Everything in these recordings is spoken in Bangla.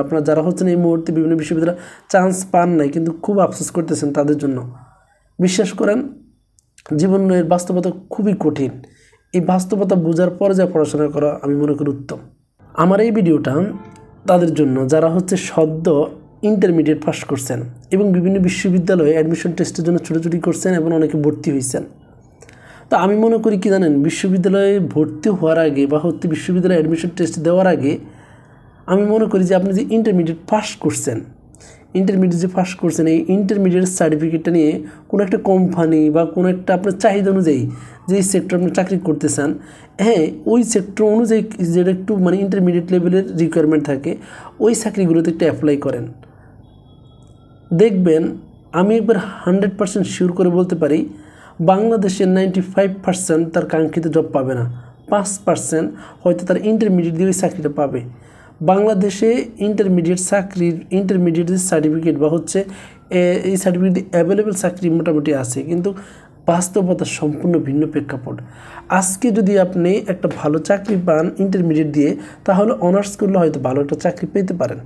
আপনারা যারা হচ্ছেন এই মুহূর্তে বিভিন্ন বিশ্ববিদ্যালয়ে চান্স পান নাই কিন্তু খুব আফসোস করতেছেন তাদের জন্য বিশ্বাস করেন জীবনের বাস্তবতা খুবই কঠিন। এই বাস্তবতা বোঝার পরে যা পড়াশোনা করা আমি মনে করি উত্তম। আমার এই ভিডিওটা তাদের জন্য যারা হচ্ছে সদ্য ইন্টারমিডিয়েট পাস করছেন এবং বিভিন্ন বিশ্ববিদ্যালয়ে অ্যাডমিশন টেস্টের জন্য ছোটাছুটি করছেন এবং অনেকে ভর্তি হয়েছেন। তো আমি মনে করি কি জানেন, বিশ্ববিদ্যালয়ে ভর্তি হওয়ার আগে বা হচ্ছে বিশ্ববিদ্যালয়ে অ্যাডমিশন টেস্ট দেওয়ার আগে আমি মনে করি যে আপনি যে ইন্টারমিডিয়েট পাস করছেন এই ইন্টারমিডিয়েট সার্টিফিকেটটা নিয়ে কোনো একটা কোম্পানি বা কোনো একটা আপনার চাহিদা অনুযায়ী যে সেক্টর আপনি চাকরি করতে চান, হ্যাঁ ওই সেক্টর অনুযায়ী যেটা একটু মানে ইন্টারমিডিয়েট লেভেলের রিকোয়ারমেন্ট থাকে ওই চাকরিগুলোতে একটু অ্যাপ্লাই করেন। দেখবেন আমি একবার 100% শিওর করে বলতে পারি বাংলাদেশের 95% তার কাঙ্ক্ষিত জব পাবে না, 5% হয়তো তার ইন্টারমিডিয়েট দিয়ে ওই চাকরিটা পাবে। বাংলাদেশে ইন্টারমিডিয়েট সার্টিফিকেট বা হচ্ছে এই সার্টিফিকেট অ্যাভেলেবেল চাকরি মোটামুটি আছে, কিন্তু বাস্তবতা সম্পূর্ণ ভিন্ন প্রেক্ষাপট। আজকে যদি আপনি একটা ভালো চাকরি পান ইন্টারমিডিয়েট দিয়ে, তাহলে অনার্স করলে হয়তো ভালো একটা চাকরি পেতে পারেন,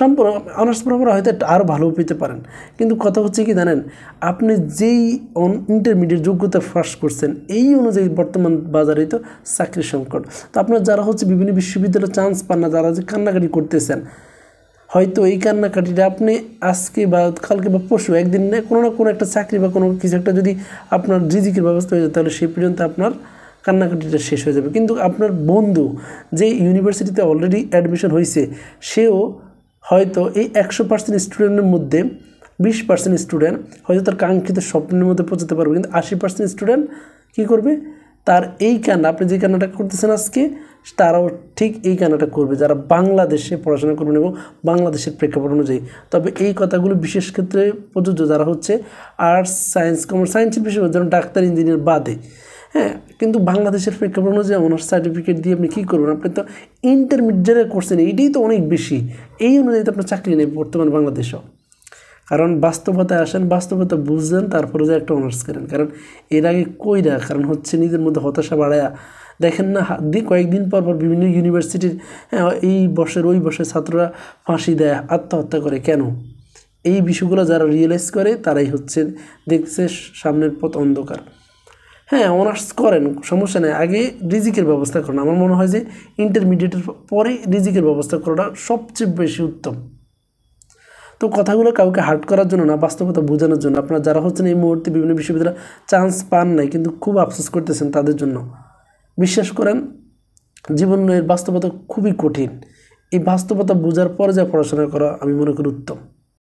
সম্পূর্ণ অনার্স পড়ার হয়তো আরও ভালো পেতে পারেন। কিন্তু কথা হচ্ছে কি জানেন, আপনি যেই ইন্টারমিডিয়েট যোগ্যতা ফার্স্ট করছেন এই অনুযায়ী বর্তমান বাজারে তো চাকরির সংকট। তো আপনারা যারা হচ্ছে বিভিন্ন বিশ্ববিদ্যালয়ে চান্স পান না, যারা যে কান্নাকাটি করতেছেন, হয়তো এই কান্নাকাটিটা আপনি আজকে বা কালকে বা পরশু একদিন কোনো না কোনো একটা চাকরি বা কোনো কিছু একটা যদি আপনার রিজিকের ব্যবস্থা হয়ে যায়, তাহলে সেই পর্যন্ত আপনার কান্নাকাটিটা শেষ হয়ে যাবে। কিন্তু আপনার বন্ধু যে ইউনিভার্সিটিতে অলরেডি অ্যাডমিশন হয়েছে, সেও হয়তো এই 100% স্টুডেন্টের মধ্যে 20% স্টুডেন্ট হয়তো তার কাঙ্ক্ষিত স্বপ্নের মধ্যে পৌঁছাতে পারবে, কিন্তু 80% স্টুডেন্ট কী করবে, তার এই কান্না আপনি যে কান্নাটা করতেছেন আজকে, তারাও ঠিক এই কান্নাটা করবে যারা বাংলাদেশে পড়াশোনা করবেন এবং বাংলাদেশের প্রেক্ষাপট অনুযায়ী। তবে এই কথাগুলো বিশেষ ক্ষেত্রে প্রযোজ্য যারা হচ্ছে আর্টস, সায়েন্স, কমার্স, সায়েন্সের বিষয় যেমন ডাক্তার, ইঞ্জিনিয়ার বাদে, হ্যাঁ। কিন্তু বাংলাদেশের প্রেক্ষাপট অনুযায়ী অনার্স সার্টিফিকেট দিয়ে আপনি কী করবেন, আপনি তো ইন্টারমিডিয়েট করছেন, এইটাই তো অনেক বেশি, এই অনুযায়ী তো আপনার চাকরি নেই বর্তমান বাংলাদেশেও। কারণ বাস্তবতায় আসেন, বাস্তবতা বুঝলেন, তারপরে যে একটা অনার্স করেন। কারণ এর আগে কইরা কারণ হচ্ছে নিজের মধ্যে হতাশা বাড়ায়া দেখেন না, কয়েকদিন পর বিভিন্ন ইউনিভার্সিটির এই বর্ষের ওই বর্ষের ছাত্ররা ফাঁসি দেয়, আত্মহত্যা করে। কেন? এই বিষয়গুলো যারা রিয়েলাইজ করে তারাই হচ্ছে দেখছে সামনের পথ অন্ধকার। হ্যাঁ, অনার্স করেন, সমস্যা নেই, আগে রিজিকের ব্যবস্থা করেন। আমার মনে হয় যে ইন্টারমিডিয়েটের পরে রিজিকের ব্যবস্থা করাটা সবচেয়ে বেশি উত্তম। তো কথাগুলো কাউকে হার্ট করার জন্য না, বাস্তবতা বোঝানোর জন্য। আপনারা যারা হচ্ছেন এই মুহূর্তে বিভিন্ন বিশ্ববিদ্যালয়ে চান্স পান নাই কিন্তু খুব আফসোস করতেছেন তাদের জন্য বিশ্বাস করেন জীবনের বাস্তবতা খুবই কঠিন। এই বাস্তবতা বোঝার পরে যা পড়াশোনা করা আমি মনে করি উত্তম।